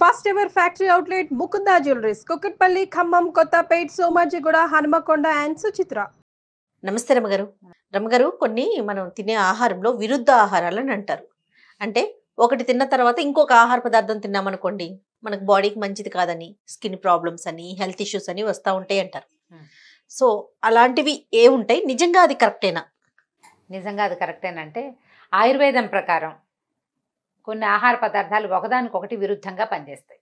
First ever factory outlet Mukunda jewelleries Kukatpally Khammam Kothapet Somajiguda Hanumakonda and Suchitra. నమస్తే రమగారు. రమగారు, కొన్ని మనం తినే ఆహారంలో విరుద్ధ ఆహారాలు అని అంటారు. అంటే ఒకటి తిన్న తర్వాత ఇంకొక ఆహార పదార్థం తిన్నామనుకోండి, మనకు బాడీకి మంచిది కాదని, స్కిన్ ప్రాబ్లమ్స్ అని, హెల్త్ ఇష్యూస్ అని వస్తూ ఉంటాయి అంటారు. సో అలాంటివి ఏ ఉంటాయి? నిజంగా అది కరెక్టేనా? నిజంగా అది కరెక్టేనంటే ఆయుర్వేదం ప్రకారం కొన్ని ఆహార పదార్థాలు ఒకదానికొకటి విరుద్ధంగా పనిచేస్తాయి.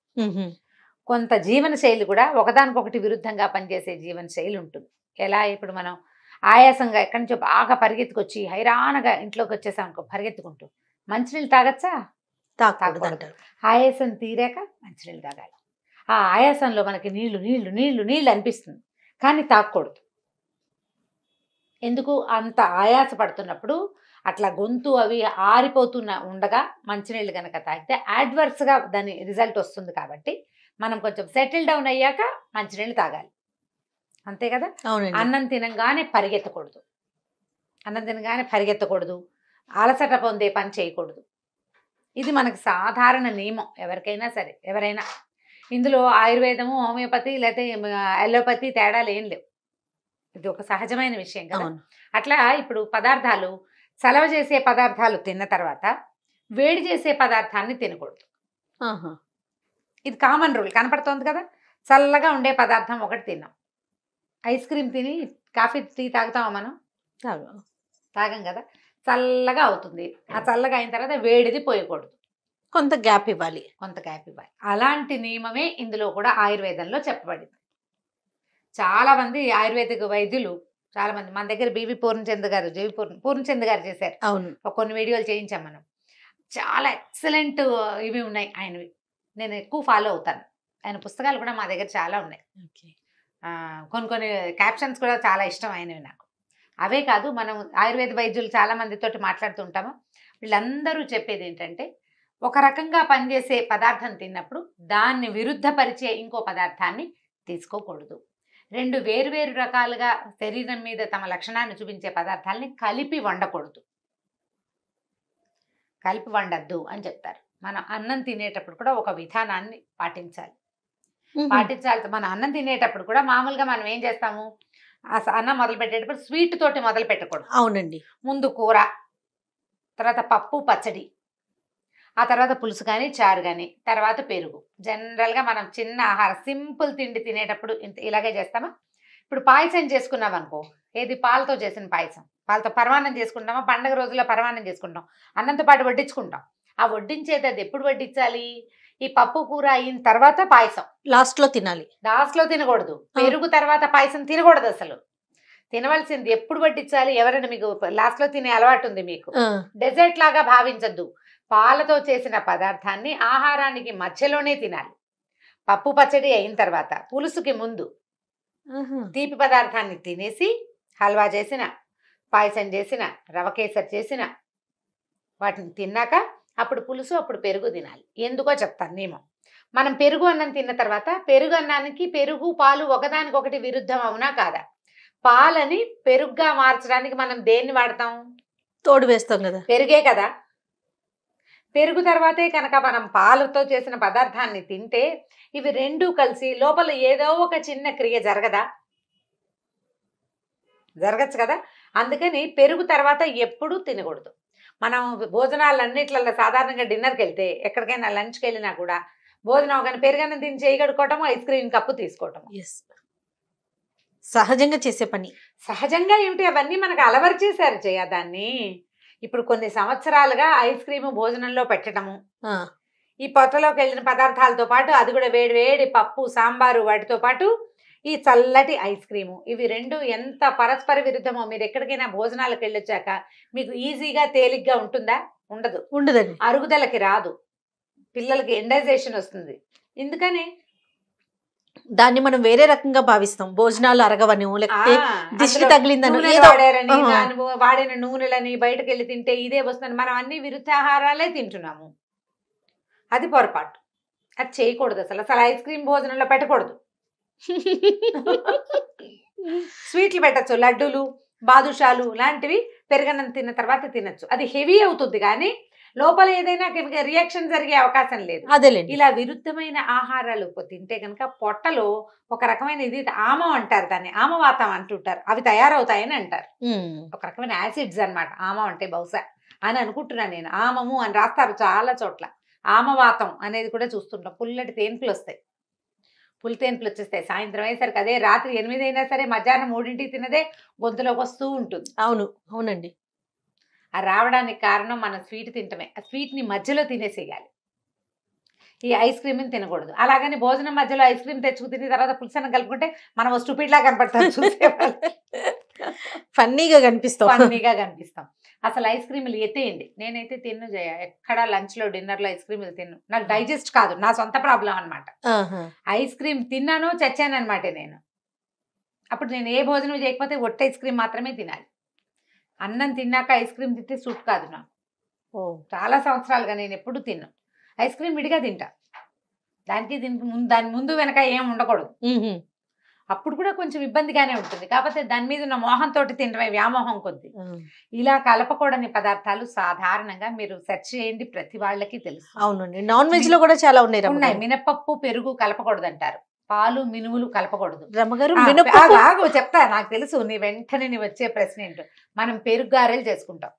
కొంత జీవన శైలి కూడా ఒకదానికొకటి విరుద్ధంగా పనిచేసే జీవన శైలి ఉంటుంది. ఎలా ఇప్పుడు మనం ఆయాసంగా ఎక్కడి నుంచో బాగా పరిగెత్తుకొచ్చి హైరానగా ఇంట్లోకి వచ్చేసాం అనుకో, పరిగెత్తుకుంటూ మంచినీళ్ళు తాగచ్చా? తాగకూడదు అంటారు. ఆయాసం తీరాక మంచినీళ్ళు తాగాలి. ఆ ఆయాసంలో మనకి నీళ్లు నీళ్లు నీళ్లు నీళ్లు అనిపిస్తుంది, కానీ తాగకూడదు. ఎందుకు? అంత ఆయాస పడుతున్నప్పుడు అట్లా గొంతు అవి ఆరిపోతున్న ఉండగా మంచినీళ్ళు కనుక తాగితే యాడ్వర్స్గా దాని రిజల్ట్ వస్తుంది. కాబట్టి మనం కొంచెం సెటిల్ డౌన్ అయ్యాక మంచినీళ్ళు తాగాలి, అంతే కదా. అన్నం తినంగానే పరిగెత్తకూడదు, అన్నం తినగానే పరిగెత్తకూడదు, అలసట పొందే పని చేయకూడదు. ఇది మనకు సాధారణ నియమం, ఎవరికైనా సరే. ఎవరైనా ఇందులో ఆయుర్వేదము, హోమియోపతి లేకపోతే అలోపతి తేడాలు ఏం లేవు. ఇది ఒక సహజమైన విషయం కదా. అట్లా ఇప్పుడు పదార్థాలు, చలవ చేసే పదార్థాలు తిన్న తర్వాత వేడి చేసే పదార్థాన్ని తినకూడదు. ఇది కామన్ రూల్ కనపడుతోంది కదా. చల్లగా ఉండే పదార్థం ఒకటి తిన్నాం, ఐస్ క్రీమ్ తిని కాఫీ టీ తాగుతామా మనం? తాగం కదా. చల్లగా అవుతుంది, ఆ చల్లగా అయిన తర్వాత వేడిది పోయకూడదు, కొంత గ్యాప్ ఇవ్వాలి. అలాంటి నియమమే ఇందులో కూడా ఆయుర్వేదంలో చెప్పబడింది. చాలామంది ఆయుర్వేదిక వైద్యులు, చాలామంది మన దగ్గర బివి పూర్ణచంద్ గారు, పూర్ణచంద్ గారు చేశారు. అవును, కొన్ని వీడియోలు చేయించాం మనం. చాలా ఎక్సలెంట్ ఇవి ఉన్నాయి ఆయనవి, నేను ఎక్కువ ఫాలో అవుతాను. ఆయన పుస్తకాలు కూడా మా దగ్గర చాలా ఉన్నాయి. కొన్ని క్యాప్షన్స్ కూడా చాలా ఇష్టం ఆయనవి నాకు. అవే కాదు, మనం ఆయుర్వేద వైద్యులు చాలా మందితోటి మాట్లాడుతుంటాము. వీళ్ళందరూ చెప్పేది ఏంటంటే, ఒక రకంగా పనిచేసే పదార్థం తిన్నప్పుడు దాన్ని విరుద్ధపరిచే ఇంకో పదార్థాన్ని తీసుకోకూడదు. రెండు వేరువేరు రకాలుగా శరీరం మీద తమ లక్షణాన్ని చూపించే పదార్థాలని కలిపి వండకూడదు, కలిపి వండద్దు అని చెప్తారు. మనం అన్నం తినేటప్పుడు కూడా ఒక విధానాన్ని పాటించాలి. మన అన్నం తినేటప్పుడు కూడా మామూలుగా మనం ఏం చేస్తాము, అన్నం మొదలు పెట్టేటప్పుడు స్వీట్ తోటి మొదలు పెట్టకూడదు. అవునండి. ముందు కూర, తర్వాత పప్పు పచ్చడి, ఆ తర్వాత పులుసు కానీ చారు కానీ, తర్వాత పెరుగు. జనరల్గా మనం చిన్న ఆహారం సింపుల్ తిండి తినేటప్పుడు ఇలాగే చేస్తామా? ఇప్పుడు పాయసం చేసుకున్నాం అనుకో, ఏది పాలతో చేసిన పాయసం, పాలతో పరమాన్నం చేసుకుంటామా? పండగ రోజుల్లో పరమాన్నం చేసుకుంటాం, అన్నంతో పాటు వడ్డించుకుంటాం. ఆ వడ్డించేది అది ఎప్పుడు వడ్డించాలి? ఈ పప్పు కూర అయిన తర్వాత పాయసం లాస్ట్లో తినాలి. లాస్ట్లో తినకూడదు. పెరుగు తర్వాత పాయసం తినకూడదు. అసలు తినవలసింది ఎప్పుడు వడ్డించాలి? ఎవరైనా మీకు లాస్ట్లో తినే అలవాటు ఉంది మీకు, డెజర్ట్ లాగా భావించద్దు. పాలతో చేసిన పదార్థాన్ని ఆహారానికి మధ్యలోనే తినాలి. పప్పు పచ్చడి అయిన తర్వాత పులుసుకి ముందు తీపి పదార్థాన్ని తినేసి, హల్వా చేసిన, పాయసం చేసిన, రవ కేసరి చేసిన వాటిని తిన్నాక అప్పుడు పులుసు, అప్పుడు పెరుగు తినాలి. ఎందుకో చెప్తాను నియమం. మనం పెరుగు అన్నం తిన్న తర్వాత పెరుగు అన్నానికి పెరుగు పాలు ఒకదానికొకటి విరుద్ధం అవునా కాదా? పాలని పెరుగుగా మార్చడానికి మనం దేన్ని వాడతాం? తోడు వేస్తాం కదా, పెరుగే కదా. పెరుగు తర్వాతే కనుక మనం పాలతో చేసిన పదార్థాన్ని తింటే ఇవి రెండూ కలిసి లోపల ఏదో ఒక చిన్న క్రియ జరగదా? జరగచ్చు కదా. అందుకని పెరుగు తర్వాత ఎప్పుడూ తినకూడదు. మనం భోజనాలన్నిట్లలో సాధారణంగా డిన్నర్కి వెళ్తే, ఎక్కడికైనా లంచ్కి వెళ్ళినా కూడా భోజనం అవగానే పెరుగన్నం తిని చేయగడుకోవటం, ఐస్ క్రీమ్ కప్పు తీసుకోవటం సహజంగా చేసే పని. సహజంగా ఏమిటి, అవన్నీ మనకు అలవర్చేశారు దాన్ని. ఇప్పుడు కొన్ని సంవత్సరాలుగా ఐస్ క్రీము భోజనంలో పెట్టడము, ఈ పొట్టలోకి వెళ్ళిన పదార్థాలతో పాటు అది కూడా వేడి వేడి పప్పు సాంబారు వాటితో పాటు ఈ చల్లటి ఐస్ క్రీము, ఇవి రెండు ఎంత పరస్పర విరుద్ధమో. మీరు ఎక్కడికైనా భోజనాలకు వెళ్ళొచ్చాక మీకు ఈజీగా తేలిగ్గా ఉంటుందా? ఉండదండి. అరుగుదలకి రాదు, పిల్లలకి ఇండైజేషన్ వస్తుంది. ఎందుకని దాన్ని మనం వేరే రకంగా భావిస్తాం. భోజనాలు అరగవని, లేకపోతే దిష్టి తగిలిందని, వాడిన నూనెలని బయటకు వెళ్ళి తింటే ఇదే వస్తుంది. మనం అన్ని విరుద్ధ ఆహారాలే తింటున్నాము, అది పొరపాటు. అది చేయకూడదు. అసలు ఐస్ క్రీమ్ భోజనంలో పెట్టకూడదు. స్వీట్లు పెట్టచ్చు, లడ్డూలు, బాదుషాలు లాంటివి పెరుగన్నం తిన్న తర్వాత తినచ్చు. అది హెవీ అవుతుంది కానీ లోపల ఏదైనా రియాక్షన్ జరిగే అవకాశం లేదు. అదేలేండి. ఇలా విరుద్ధమైన ఆహారాలు తింటే కనుక పొట్టలో ఒక రకమైన ఇది ఆమం అంటారు, దాన్ని ఆమవాతం అంటుంటారు, అవి తయారవుతాయని అంటారు. ఒక రకమైన యాసిడ్స్ అన్నమాట ఆమం అంటే, బహుశా అని అనుకుంటున్నాను నేను. ఆమము అని రాస్తారు చాలా చోట్ల. ఆమవాతం అనేది కూడా చూస్తుంటాం. పుల్లటి తేన్పులు వస్తాయి, పులి తేన్పులు వచ్చేస్తాయి సాయంత్రం అయ్యేసరికి. అదే రాత్రి 8 అయినా సరే మధ్యాహ్నం 3ంటికి తినదే గొంతులోకి వస్తూ ఉంటుంది. అవును, అవునండి. ఆ రావడానికి కారణం మనం స్వీట్ తింటమే. ఆ స్వీట్ని మధ్యలో తినేసేయాలి. ఈ ఐస్ క్రీమ్ని తినకూడదు. అలాగని భోజనం మధ్యలో ఐస్ క్రీమ్ తెచ్చుకు తిని తర్వాత పులుసన్న కలుపుకుంటే మనం స్టూపిడ్ లా కనపడతాం చూసేవాళ్ళు. ఫన్నీగా కనిపిస్తాం. ఫన్నీగా కనిపిస్తాం. అసలు ఐస్ క్రీములు ఎత్తేయండి. నేనైతే తిన్ను జయ, ఎక్కడ లంచ్లో డిన్నర్లో ఐస్ క్రీములు తిన్ను. నాకు డైజెస్ట్ కాదు, నా సొంత ప్రాబ్లం అనమాట. ఐస్ క్రీమ్ తిన్నాను చచ్చాను అనమాట నేను. అప్పుడు నేను ఏ భోజనం చేయకపోతే ఒట్టి ఐస్ క్రీమ్ మాత్రమే తినాలి. అన్నం తిన్నాక ఐస్ క్రీమ్ తింటే సూట్ కాదు నాకు. చాలా సంవత్సరాలుగా నేను ఎప్పుడు తిన్నాను. ఐస్ క్రీమ్ విడిగా తింటా, దాని ముందు వెనక ఏం ఉండకూడదు. అప్పుడు కూడా కొంచెం ఇబ్బందిగానే ఉంటుంది, కాకపోతే దాని మీద ఉన్న మోహంతో తినడమే, వ్యామోహం కొద్ది. ఇలా కలపకూడని పదార్థాలు సాధారణంగా మీరు సెర్చ్ చేయండి, ప్రతి వాళ్ళకి తెలుసు. అవునండి, నాన్ వెజ్ లో కూడా చాలా ఉన్నాయి. మినపప్పు పెరుగు కలపకూడదు అంటారు, పాలు మినుములు కలపకూడదు. రమ్మగారు చెప్తా, నాకు తెలుసు. నీ వెంటనే నీ వచ్చే ప్రశ్న ఏంటో. మనం పెరుగు గారెలు చేసుకుంటాం.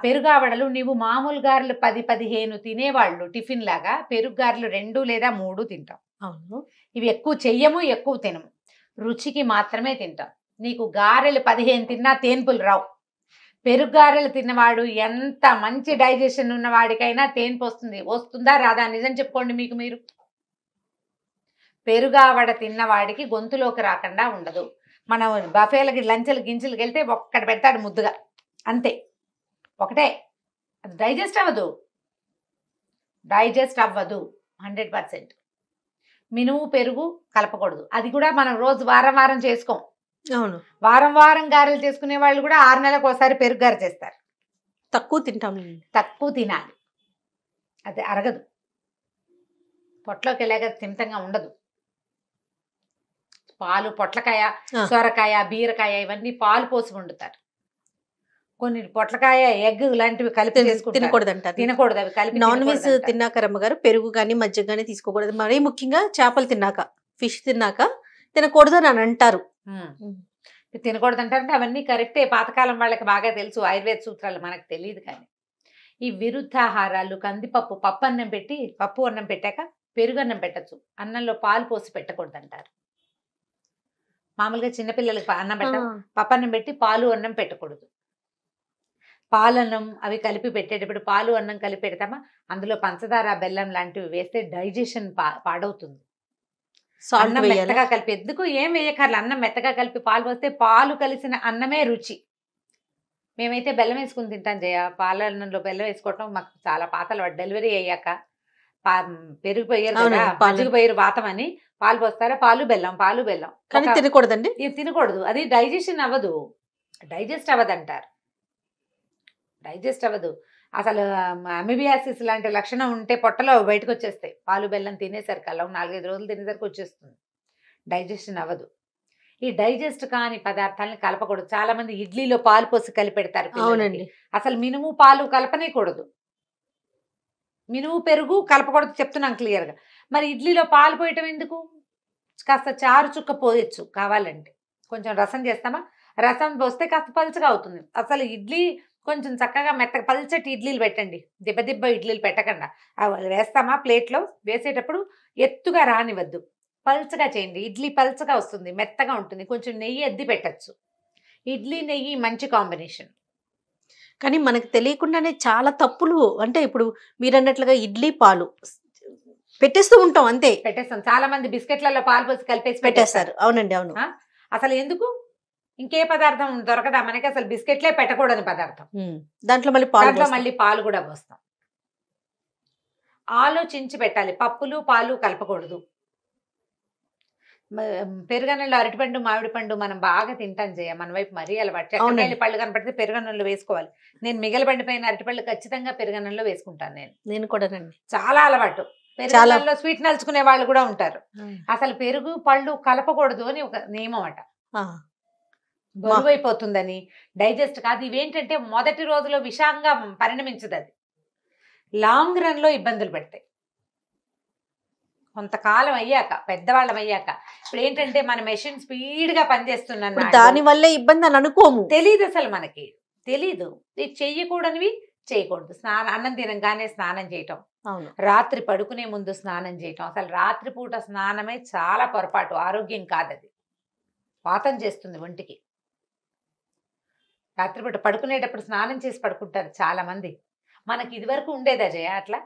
పెరుగావడలు నీవు మామూలు గారెలు 10-15 తినేవాళ్ళు టిఫిన్ లాగా పెరుగు గారెలు 2 లేదా 3 తింటాం. అవును, ఇవి ఎక్కువ చెయ్యము, ఎక్కువ తినము, రుచికి మాత్రమే తింటాం. నీకు గారెలు 15 తిన్నా తేన్పులు రావు. పెరుగు గారెలు తిన్నవాడు ఎంత మంచి డైజెషన్ ఉన్నవాడికైనా తేన్పు వస్తుందా రాదా? నిజం చెప్పుకోండి మీకు మీరు. పెరుగావడ తిన్నవాడికి గొంతులోకి రాకుండా ఉండదు. మనం బఫేలకి లంచెలు గింజలకు వెళ్తే ఒక్కటి పెడతాడు ముద్దుగా, అంతే, ఒకటే. అది డైజెస్ట్ అవ్వదు 100%. మినుము పెరుగు కలపకూడదు. అది కూడా మనం రోజు వారం చేసుకోం. అవును, వారం గారెలు చేసుకునే వాళ్ళు కూడా 6 నెలలకు ఒకసారి పెరుగు గారె చేస్తారు. తక్కువ తినాలి, అది అరగదు, పొట్లోకి వెళ్ళాక తిమితంగా ఉండదు. పాలు, పొట్లకాయ, సొరకాయ, బీరకాయ ఇవన్నీ పాలు పోసి వండుతారు. కొన్ని పొట్లకాయ, ఎగ్ లాంటివి కలిపి తినకూడదు అంటారు. తినకూడదు అవి కలిపి. నాన్ వెజ్ తిన్నాక రమ్మగారు పెరుగు కానీ మజ్జిగ కానీ తీసుకోకూడదు. మరీ ముఖ్యంగా చేపలు తిన్నాక, ఫిష్ తిన్నాక తినకూడదు అని అంటారు. తినకూడదు అంటారంటే అవన్నీ కరెక్టే, పాతకాలం వాళ్ళకి బాగా తెలుసు, ఆయుర్వేద సూత్రాలు మనకు తెలియదు. కానీ ఈ విరుద్ధాహారాలు, కందిపప్పు పప్పు అన్నం పెట్టాక పెరుగు అన్నం పెట్టచ్చు, అన్నంలో పాలు పోసి పెట్టకూడదు అంటారు. మామూలుగా చిన్నపిల్లలకి అన్నం పప్పు అన్నం పెట్టి పాలు అన్నం పెట్టకూడదు. పాలన్నం అవి కలిపి పెట్టేటప్పుడు పాలు అన్నం కలిపి పెడతామా, అందులో పంచదార, బెల్లం లాంటివి వేస్తే డైజెషన్ పాడవుతుంది. అన్నం మెత్తగా కలిపి, ఎందుకు ఏం వేయకర్లు, అన్నం మెత్తగా కలిపి పాలు పోస్తే పాలు కలిసిన అన్నమే రుచి. మేమైతే బెల్లం వేసుకుని తింటాం జయ. పాలన్నంలో బెల్లం వేసుకోవటం మాకు చాలా పాతలు. డెలివరీ అయ్యాక పెరుగు పోయారు కదా, మజ్జిగ పోయారు వాతం అని పాలు పోస్తారా, పాలు బెల్లం తినకూడదండి. తినకూడదు, అది డైజెషన్ అవ్వదు, డైజెస్ట్ అవ్వదంటారు. డైజెస్ట్ అవ్వదు అసలు. అమీబియాసిస్ లాంటి లక్షణం ఉంటే పొట్టలో బయటకు వచ్చేస్తాయి. పాలు బెల్లం తినేసరికి అలా 4-5 రోజులు తినేసరికి వచ్చేస్తుంది, డైజెషన్ అవ్వదు. ఈ డైజెస్ట్ కాని పదార్థాలను కలపకూడదు. చాలా మంది ఇడ్లీలో పాలు పోసి కలిపి పెడతారు. అవునండి, అసలు మినుము పాలు కలపనేకూడదు, మినుము పెరుగు కలపకూడదు చెప్తున్నాం క్లియర్గా. మరి ఇడ్లీలో పాలు పోయటం ఎందుకు? కాస్త చారు చుక్క పోయచ్చు కావాలంటే. కొంచెం రసం చేస్తామా, రసం పోస్తే కాస్త పలుచగా అవుతుంది. అసలు ఇడ్లీ కొంచెం చక్కగా మెత్తగా పల్చటి ఇడ్లీలు పెట్టండి, దిబ్బ ఇడ్లీలు పెట్టకుండా. అవి వేస్తామా ప్లేట్లో, వేసేటప్పుడు ఎత్తుగా రానివద్దు, పల్చగా చేయండి. ఇడ్లీ పల్చగా వస్తుంది, మెత్తగా ఉంటుంది. కొంచెం నెయ్యి అద్ది పెట్టచ్చు. ఇడ్లీ నెయ్యి మంచి కాంబినేషన్. కానీ మనకు తెలియకుండానే చాలా తప్పులు. అంటే ఇప్పుడు మీరు అన్నట్లుగా ఇడ్లీ పాలు పెట్టేస్తూ ఉంటాం, అంతే పెట్టేస్తాం. చాలా మంది బిస్కెట్లలో పాలు పోసి కలిపేసి పెట్టేస్తారు. అవునండి, అవును. అసలు ఎందుకు? ఇంకే పదార్థం దొరకదా మనకి? అసలు బిస్కెట్లే పెట్టకూడని పదార్థం, దాంట్లో మళ్ళీ పాలు కూడా పోస్తాం. ఆలోచించి పెట్టాలి. పప్పులు పాలు కలపకూడదు. పెరుగన్నంలో అరటిపండు, మామిడి పండు మనం బాగా తింటాం జయ, మన వైపు మరీ అలవాటు. చెక్కమేలి పళ్ళు కనపడితే పెరుగన్నంలో వేసుకోవాలి. నేను మిగలబండిపోయిన అరటిపళ్ళు ఖచ్చితంగా పెరుగన్నంలో వేసుకుంటాను. నేను కూడా చాలా అలవాటు. పెరుగన్నంలో స్వీట్ నలుచుకునే వాళ్ళు కూడా ఉంటారు. అసలు పెరుగు పళ్ళు కలపకూడదు అని ఒక నియమం అట. బరువైపోతుందని, డైజెస్ట్ కాదు. ఇవేంటంటే మొదటి రోజులో విషంగా పరిణమించదు, అది లాంగ్ రన్ లో ఇబ్బందులు పెడతాయి. కొంతకాలం అయ్యాక, పెద్దవాళ్ళం అయ్యాక, ఇప్పుడు ఏంటంటే మన మెషిన్ స్పీడ్ గా పనిచేస్తున్నాను, దాని వల్లే ఇబ్బంది అని అనుకోము. తెలీదు, అసలు మనకి తెలీదు. ఇది చెయ్యకూడనివి చేయకూడదు. అన్నం తినగానే స్నానం చేయటం, అవును, రాత్రి పడుకునే ముందు స్నానం చేయటం. అసలు రాత్రిపూట స్నానమే చాలా పొరపాటు, ఆరోగ్యం కాదది, వాతం చేస్తుంది ఒంటికి. రాత్రిపూట పడుకునేటప్పుడు స్నానం చేసి పడుకుంటారు చాలా మంది. మనకి ఇదివరకు ఉండేదా జయ అట్లా?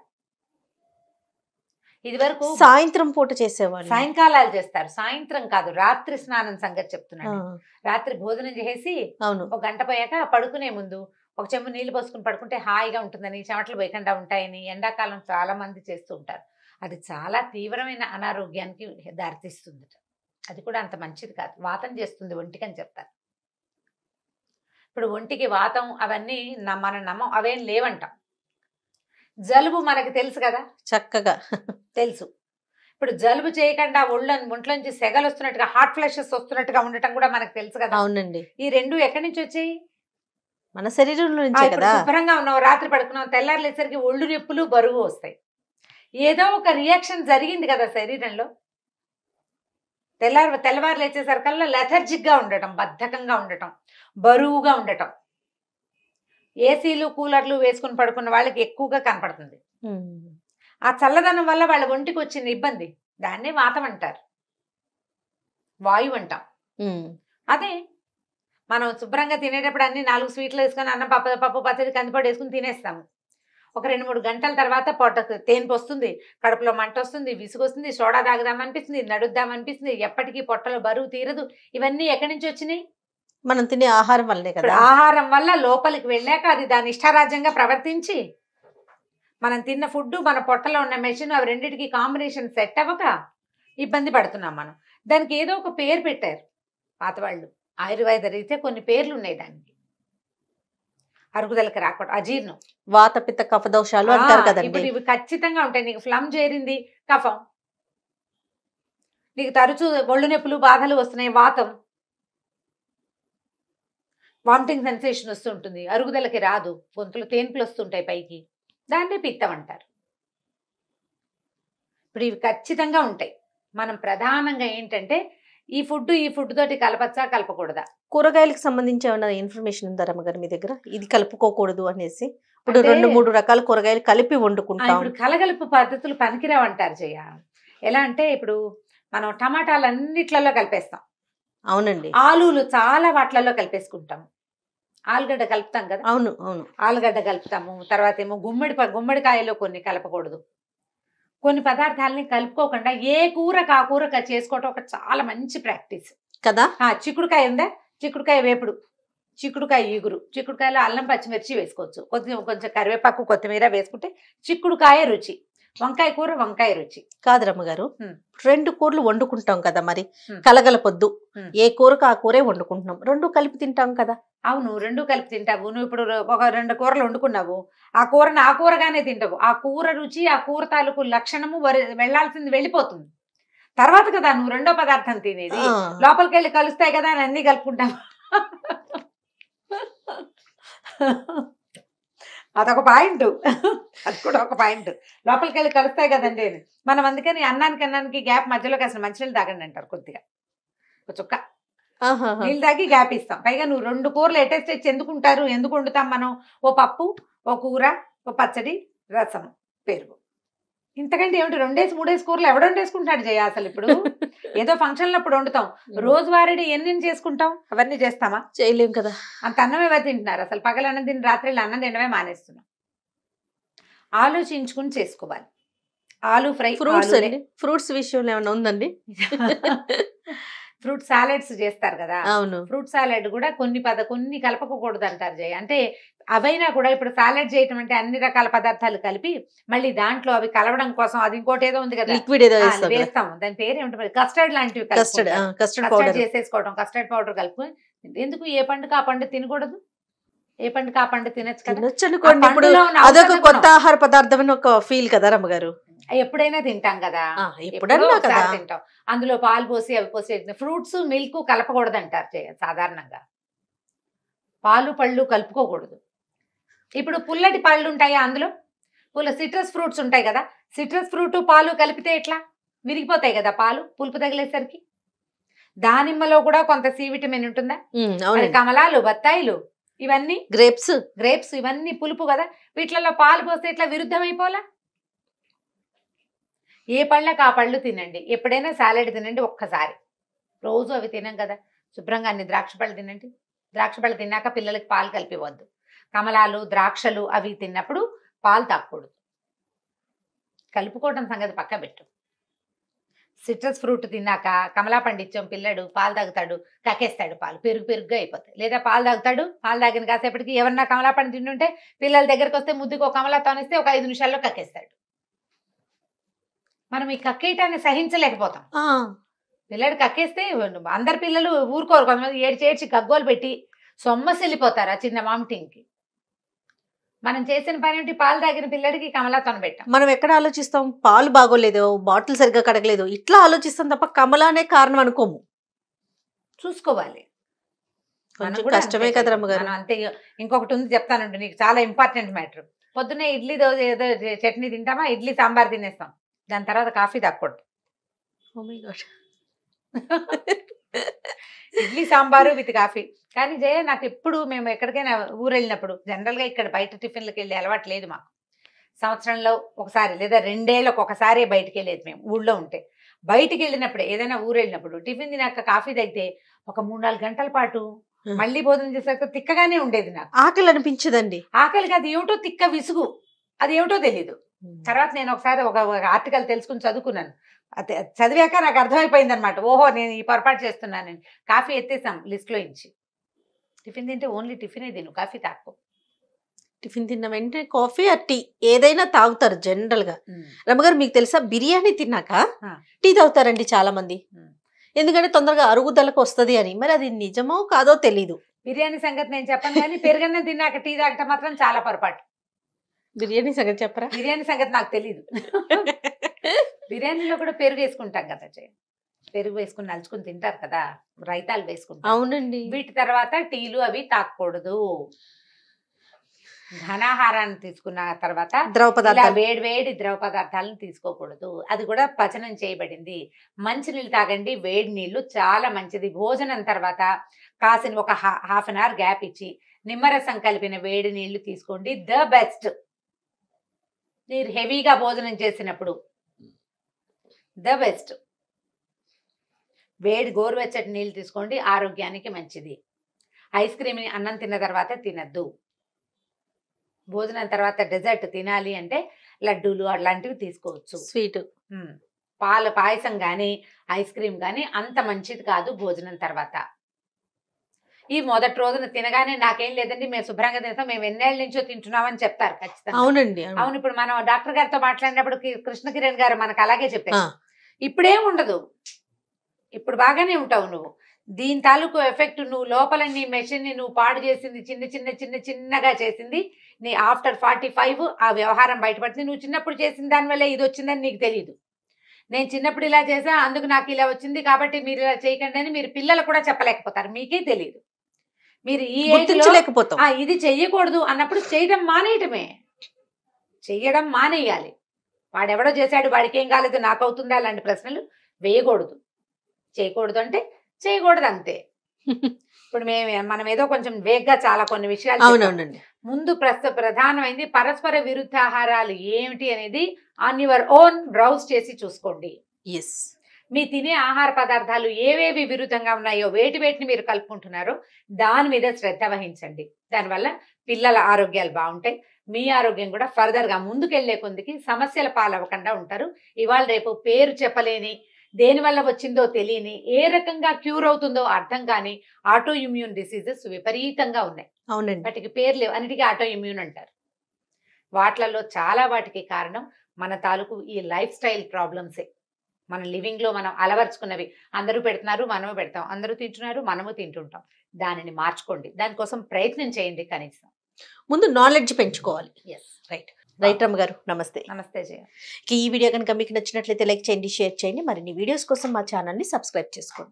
ఇదివరకు సాయంత్రం పూట చేసేవాళ్ళు, సాయంకాలాలు చేస్తారు, సాయంత్రం కాదు, రాత్రి స్నానం సంగతి చెప్తున్నాను. రాత్రి భోజనం చేసి అవును, ఒక గంట పోయాక పడుకునే ముందు ఒక చెంబు నీళ్లు పోసుకుని పడుకుంటే హాయిగా ఉంటుందని, చెమటలు పోయకుండా ఉంటాయని ఎండాకాలం చాలా మంది చేస్తూ ఉంటారు. అది చాలా తీవ్రమైన అనారోగ్యానికి దారితీస్తుంది. అది కూడా అంత మంచిది కాదు, వాతం చేస్తుంది ఒంటికి అని చెప్తారు. ఇప్పుడు ఒంటికి వాతం అవన్నీ మన నమ్మం, అవేం లేవంటాం. జలుబు మనకి తెలుసు కదా, చక్కగా తెలుసు. ఇప్పుడు జలుబు చేయకుండా ఒంట్లోంచి సెగలు వస్తున్నట్టుగా, హాట్ ఫ్లాషెస్ వస్తున్నట్టుగా ఉండటం కూడా మనకు తెలుసు కదా. అవునండి, ఈ రెండు ఎక్కడి నుంచి వచ్చాయి? మన శరీరంలో నుంచే ఇప్పుడు కదా. శుభ్రంగా ఉన్నావు, రాత్రి పడుకున్నావు, తెల్లారులేసరికి ఒళ్ళు నొప్పులు, బరువు వస్తాయి. ఏదో ఒక రియాక్షన్ జరిగింది కదా శరీరంలో. తెల్లవారు లేచేసరికల్లా లెథర్జిక్ గా ఉండటం, బద్ధకంగా ఉండటం, బరువుగా ఉండటం. ఏసీలు కూలర్లు వేసుకుని పడుకున్న వాళ్ళకి ఎక్కువగా కనపడుతుంది. ఆ చల్లదనం వల్ల వాళ్ళ ఒంటికి వచ్చిన ఇబ్బంది, దాన్నే వాతం అంటారు, వాయువు అంటాం. అదే మనం శుభ్రంగా తినేటప్పుడు అన్ని 4 స్వీట్లు వేసుకొని అన్నం, పప్పు పచ్చడి, కందిపొడి వేసుకుని తినేస్తాము. ఒక 2-3 గంటల తర్వాత పొట్టకు తేన్పు వస్తుంది, కడుపులో మంట వస్తుంది, విసుగు వస్తుంది, సోడా తాగుదామనిపిస్తుంది, నడుద్దామనిపిస్తుంది, ఎప్పటికీ పొట్టలో బరువు తీరదు. ఇవన్నీ ఎక్కడి నుంచి వచ్చినాయి? మనం తినే ఆహారం వల్లే కదా. ఆహారం వల్ల లోపలికి వెళ్ళాక అది దాని ఇష్టారాజ్యంగా ప్రవర్తించి, మనం తిన్న ఫుడ్, మన పొట్టలో ఉన్న మెషిన్, అవి రెండింటికి కాంబినేషన్ సెట్ అవ్వక ఇబ్బంది పడుతున్నాం మనం. దానికి ఏదో ఒక పేరు పెట్టారు పాతవాళ్ళు, ఆయుర్వేద రీత్యా కొన్ని పేర్లు ఉన్నాయి దానికి. అరుగుదలకి రాకూడదు, అజీర్ణం, వాత, పిత్త, కఫ దోషాలు అంటారు కదండి. ఇప్పుడు ఇవి ఖచ్చితంగా ఉంటాయి. నీకు ఫ్లమ్ చేరింది, కఫం. నీకు తరచూ ఒళ్ళు నొప్పులు, బాధలు వస్తున్నాయి, వాతం. వామిటింగ్ సెన్సేషన్ వస్తుంటుంది, అరుగుదలకి రాదు, గొంతులు తేన్పులు వస్తుంటాయి పైకి, దాన్నే పిత్తం అంటారు. ఇప్పుడు ఇవి ఖచ్చితంగా ఉంటాయి. మనం ప్రధానంగా ఏంటంటే ఈ ఫుడ్ తోటి కలపచ్చా కలపకూడదా? కూరగాయలకు సంబంధించి ఏమైనా ఇన్ఫర్మేషన్ ఉందా రమ్మగారు మీ దగ్గర, ఇది కలుపుకోకూడదు అనేసి? ఇప్పుడు 2-3 రకాల కూరగాయలు కలిపి వండుకుంటాం. ఇప్పుడు కలగలుపు పద్ధతులు పనికిరావంటారు జయ. ఎలా అంటే ఇప్పుడు మనం టమాటాలు అన్నిట్లలో కలిపేస్తాం. అవునండి, ఆలులు చాలా వాటిలలో కలిపేసుకుంటాము. ఆలుగడ్డ కలుపుతాం కదా. అవును అవును, ఆలుగడ్డ కలుపుతాము. తర్వాత ఏమో గుమ్మడికాయలో కొన్ని కలపకూడదు. కొన్ని పదార్థాలని కలుపుకోకుండా ఏ కూరకు ఆ కూర చేసుకోవటం ఒక చాలా మంచి ప్రాక్టీస్ కదా. చిక్కుడుకాయ ఉందా, చిక్కుడుకాయ వేపుడు, చిక్కుడుకాయ ఈగురు, చిక్కుడుకాయలో అల్లం పచ్చిమిర్చి వేసుకోవచ్చు, కొంచెం కరివేపాకు కొత్తిమీర వేసుకుంటే చిక్కుడుకాయ రుచి. వంకాయ కూర వంకాయ రుచి కాదు రమ్మగారు. 2 కూరలు వండుకుంటాం కదా, మరి కలగలపొద్దు, ఏ కూరకు ఆ కూరే వండుకుంటున్నాం, 2 కలిపి తింటాం కదా. అవును, 2 కలిపి తింటావు. నువ్వు ఇప్పుడు ఒక 2 కూరలు వండుకున్నావు, ఆ కూరని ఆ కూరగానే తింటావు. ఆ కూర రుచి, ఆ కూర తాలూకు లక్షణము వెళ్లాల్సింది వెళ్ళిపోతుంది తర్వాత కదా నువ్వు రెండో పదార్థం తినేది. లోపలికి వెళ్ళి కలుస్తాయి కదా అని అన్ని కలుపుకుంటావు. అదొక పాయింట్, అది కూడా ఒక పాయింట్. లోపలికి వెళ్ళి కలుస్తాయి కదండి మనం. అందుకని అన్నానికి గ్యాప్ మధ్యలోకి అసలు మంచినీళ్ళు తాగండి అంటారు. కొద్దిగా ఒక చుక్క నీళ్ళు తాగి గ్యాప్ ఇస్తాం. పైగా నువ్వు 2 కూరలు ఎటెస్ట్ ఎందుకుంటారు, ఎందుకు వండుతాం మనం? ఓ పప్పు, ఓ కూర, ఓ పచ్చడి, రసం, పెరుగు, ఇంతకంటే ఏమిటి? 2-3 కూరలు ఎవడు వండేసుకుంటాడు జయ అసలు? ఇప్పుడు ఏదో ఫంక్షన్లో అప్పుడు వండుతాం, రోజువారీ ఎన్ని చేసుకుంటాం? అవన్నీ చేస్తామా? చేయలేం కదా. అంత అన్నం ఎవరు తింటున్నారు అసలు? పగలన్నం తిని రాత్రి అన్నం తినడమే మానేస్తున్నాం. ఆలోచించుకుని చేసుకోవాలి. ఆలు ఫ్రై, ఫ్రూట్స్ విషయంలో ఏమైనా ఉందండి? ఫ్రూట్ సాలెడ్స్ చేస్తారు కదా. అవును, ఫ్రూట్ సాలెడ్ కూడా కొన్ని కలపకూడదు అంటారు జయ. అంటే అవైనా కూడా ఇప్పుడు సాలెడ్ చేయటం అంటే అన్ని రకాల పదార్థాలు కలిపి మళ్ళీ దాంట్లో అవి కలవడం కోసం అది ఇంకోటి ఏదో ఉంది కదా, లిక్విడ్ ఏదో వేస్తాం. దాని పేరు ఏమిటి? కస్టర్డ్ లాంటివి, కస్టర్డ్ చేసేసుకోవడం, కస్టర్డ్ పౌడర్ కలుపుకొని. ఎందుకు? ఏ పండుగ ఆ పండు తినకూడదు? ఏ పండుగ ఆ పండు తినచ్చు కదా. ఇప్పుడు అదొక కొత్త ఆహార పదార్థం అని ఒక ఫీల్ కదా రమ్మగారు. ఎప్పుడైనా తింటాం కదా, ఎప్పుడైనా తింటాం. అందులో పాలు పోసి అవి పోసి. ఫ్రూట్స్ మిల్క్ కలపకూడదు అంటారు సాధారణంగా. పాలు పళ్ళు కలుపుకోకూడదు. ఇప్పుడు పుల్లటి పళ్ళు ఉంటాయి, అందులో సిట్రస్ ఫ్రూట్స్ ఉంటాయి కదా, సిట్రస్ ఫ్రూట్ పాలు కలిపితే ఎట్లా విరిగిపోతాయి కదా పాలు పులుపు తగిలేసరికి. దానిమ్మలో కూడా కొంత సి విటమిన్ ఉంటుందా, కమలాలు, బత్తాయిలు, ఇవన్నీ గ్రేప్స్ ఇవన్నీ పులుపు కదా, వీటిలలో పాలు పోస్తే ఇట్లా విరుద్ధం అయిపోలా. ఏ పళ్ళకి ఆ పళ్ళు తినండి, ఎప్పుడైనా సాలెడ్ తినండి ఒక్కసారి, రోజు అవి తినం కదా. శుభ్రంగా అన్ని ద్రాక్ష పళ్ళు తినండి, ద్రాక్ష పళ్ళు తిన్నాక పిల్లలకి పాలు కలిపివద్దు. కమలాలు, ద్రాక్షలు అవి తిన్నప్పుడు పాలు తాగకూడదు. కలుపుకోవడం సంగతి పక్క పెట్టు. సిట్రస్ ఫ్రూట్ తిన్నాక కమలా పండిచ్చాం, పిల్లడు పాలు తాగుతాడు, కక్కేస్తాడు, పాలు పెరుగుగా అయిపోతాయి. లేదా పాలు తాగుతాడు, పాలు తాగిన కాసేపటికి ఎవరన్నా కమలా పండు తింటుంటే పిల్లల దగ్గరికి వస్తే ముద్దుకు ఒక కమలా తానిస్తే ఒక 5 నిమిషాల్లో కక్కేస్తాడు. మనం ఈ కక్కేయటాన్ని సహించలేకపోతాం. పిల్లడు కక్కేస్తే అందరు పిల్లలు ఊరుకోరు, కొంతమంది ఏడ్చి గగ్గోలు పెట్టి సొమ్మసిల్లిపోతారు ఆ చిన్న వామిటింగ్కి. మనం చేసిన పని ఏంటి, పాలు తాగిన పిల్లడికి కమలాతోన పెట్టాం. మనం ఎక్కడ ఆలోచిస్తాం, పాలు బాగోలేదు, బాటిల్ సరిగ్గా కడగలేదు, ఇట్లా ఆలోచిస్తాం తప్ప కమలానే కారణం అనుకోము. చూసుకోవాలి, కొంచెం కష్టమే కదా రమ్మగారు. అంతే. ఇంకొకటి ఉంది చెప్తానండి నీకు, చాలా ఇంపార్టెంట్ మ్యాటర్. పొద్దున్నే ఇడ్లీ దోశ ఏదో చట్నీ తింటామా, ఇడ్లీ సాంబార్ తినేస్తాం, దాని తర్వాత కాఫీ తాగకూడదు. Idli sambar with coffee. కానీ జయ నాకు ఎప్పుడు మేము ఎక్కడికైనా ఊరు వెళ్ళినప్పుడు, జనరల్గా ఇక్కడ బయట టిఫిన్లకు వెళ్ళి అలవాటు లేదు మాకు. సంవత్సరంలో ఒకసారి లేదా 2 ఏళ్ళకు ఒకసారి బయటికి వెళ్ళేది మేము ఊళ్ళో ఉంటే. బయటికి వెళ్ళినప్పుడు ఏదైనా ఊరు వెళ్ళినప్పుడు టిఫిన్ తినాక కాఫీ తాగితే ఒక 3-4 గంటల పాటు మళ్ళీ భోజనం చేసాక తిక్కగానే ఉండేది. నాకు ఆకలి అనిపించదండి. ఆకలికి అది ఏమిటో తిక్క విసుగు, అది ఏమిటో తెలీదు. తర్వాత నేను ఒకసారి ఒక ఆర్టికల్ తెలుసుకుని చదువుకున్నాను. చదివాక నాకు అర్థమైపోయింది అనమాట, ఓహో నేను ఈ పొరపాటు చేస్తున్నాను. కాఫీ ఎత్తేసాం లిస్ట్లో ఇచ్చి. టిఫిన్ తింటే ఓన్లీ టిఫినే తిను, కాఫీ తాకు. టిఫిన్ తిన్న వెంటనే కాఫీ ఆ టీ ఏదైనా తాగుతారు జనరల్ గా. రమ్మగారు మీకు తెలుసా, బిర్యానీ తిన్నాక టీ తాగుతారండి చాలా మంది, ఎందుకంటే తొందరగా అరుగుదలకు వస్తుంది అని. మరి అది నిజమో కాదో తెలీదు. బిర్యానీ సంగతి నేను చెప్పను, కానీ పెరుగన్నం తిన్నాక టీ తాగటం మాత్రం చాలా పొరపాటు. బిర్యానీ సంగతి చెప్పరా? బిర్యానీ సంగతి నాకు తెలీదు. బిర్యానీలో కూడా పెరుగు వేసుకుంటాం కదా, పెరుగు వేసుకుని నలుచుకుని తింటారు కదా, రైతాలు వేసుకుంటారు. అవునండి. వీటి తర్వాత టీలు అవి తాగకూడదు. ఘనాహారాన్ని తీసుకున్న తర్వాత ద్రవ పదార్థాలు, వేడి ద్రవ పదార్థాలను తీసుకోకూడదు. అది కూడా పచనం చేయబడింది. మంచినీళ్ళు తాగండి, వేడి నీళ్లు చాలా మంచిది. భోజనం తర్వాత కాసిన ఒక హాఫ్ అన్ అవర్ గ్యాప్ ఇచ్చి నిమ్మరసం కలిపిన వేడి నీళ్లు తీసుకోండి, ద బెస్ట్. మీరు హెవీగా భోజనం చేసినప్పుడు ద బెస్ట్. వేడి గోరువెచ్చటి నీళ్ళు తీసుకోండి, ఆరోగ్యానికి మంచిది. ఐస్ క్రీమ్ అన్నం తిన్న తర్వాత తినద్దు. భోజనం తర్వాత డెజర్ట్ తినాలి అంటే లడ్డూలు అలాంటివి తీసుకోవచ్చు. స్వీట్ పాయసం కానీ ఐస్ క్రీమ్ కానీ అంత మంచిది కాదు భోజనం తర్వాత. ఈ మొదటి రోజున తినగానే నాకేం లేదండి, మేము శుభ్రంగా తింటాం, మేము ఎన్నేళ్ళ నుంచో తింటున్నామని చెప్తారు ఖచ్చితంగా. అవునండి, అవును. ఇప్పుడు మనం డాక్టర్ గారితో మాట్లాడినప్పుడు కృష్ణ కిరణ్ గారు మనకు అలాగే చెప్పారు, ఇప్పుడేం ఉండదు, ఇప్పుడు బాగానే ఉంటావు నువ్వు, దీని తాలూకు ఎఫెక్ట్ నువ్వు లోపల నీ మెషిన్ ని నువ్వు పాడు చేసింది, చిన్నగా చేసింది నీ ఆఫ్టర్ 45 ఆ వ్యవహారం బయటపడుతుంది. నువ్వు చిన్నప్పుడు చేసిన దానివల్ల ఇది వచ్చిందని నీకు తెలియదు. నేను చిన్నప్పుడు ఇలా చేసా అందుకు నాకు ఇలా వచ్చింది కాబట్టి మీరు ఇలా చేయకండి అని మీరు పిల్లలు కూడా చెప్పలేకపోతారు, మీకే తెలియదు. మీరు ఈ ఇది చెయ్యకూడదు అన్నప్పుడు చేయడం మానేయాలి. వాడెవడో చేశాడు, వాడికి ఏం కాలేదు, నాకు అవుతుందా, అలాంటి ప్రశ్నలు వేయకూడదు. చేయకూడదు అంటే చేయకూడదు అంతే. ఇప్పుడు మనం ఏదో కొంచెం వేగ్గా చాలా కొన్ని విషయాలు. అవునవునండి. ముందు ప్రధానమైంది పరస్పర విరుద్ధ ఆహారాలు ఏమిటి అనేది ఆన్ యువర్ ఓన్ బ్రౌజ్ చేసి చూసుకోండి. మీ తినే ఆహార పదార్థాలు ఏవేవి విరుద్ధంగా ఉన్నాయో వేటిని మీరు కలుపుకుంటున్నారో దాని మీద శ్రద్ధ వహించండి. దానివల్ల పిల్లల ఆరోగ్యాలు బాగుంటాయి, మీ ఆరోగ్యం కూడా ఫర్దర్గా ముందుకెళ్లే కొందికి సమస్యల పాలవ్వకుండా ఉంటారు. ఇవాళ రేపు పేరు చెప్పలేని, దేనివల్ల వచ్చిందో తెలియని, ఏ రకంగా క్యూర్ అవుతుందో అర్థం కాని ఆటో ఇమ్యూన్ డిసీజెస్ విపరీతంగా ఉన్నాయి. అవునండి. వాటికి పేరు లేవు, అన్నిటికీ ఆటో ఇమ్యూన్ అంటారు. వాటిలలో చాలా వాటికి కారణం మన తాలూకు ఈ లైఫ్ స్టైల్ ప్రాబ్లమ్సే. మన లివింగ్ లో మనం అలవర్చుకున్నవి. అందరూ పెడుతున్నారు, మనము పెడతాం, అందరూ తింటున్నారు, మనము తింటుంటాం. దానిని మార్చుకోండి, దానికోసం ప్రయత్నం చేయండి. కనీసం ముందు నాలెడ్జ్ పెంచుకోవాలి. రైట్ రమ్మ గారు, నమస్తే. నమస్తే జయ. ఈ వీడియో కనుక మీకు నచ్చినట్లయితే లైక్ చేయండి, షేర్ చేయండి. మరిన్ని వీడియోస్ కోసం మా ఛానల్ని సబ్స్క్రైబ్ చేసుకోండి.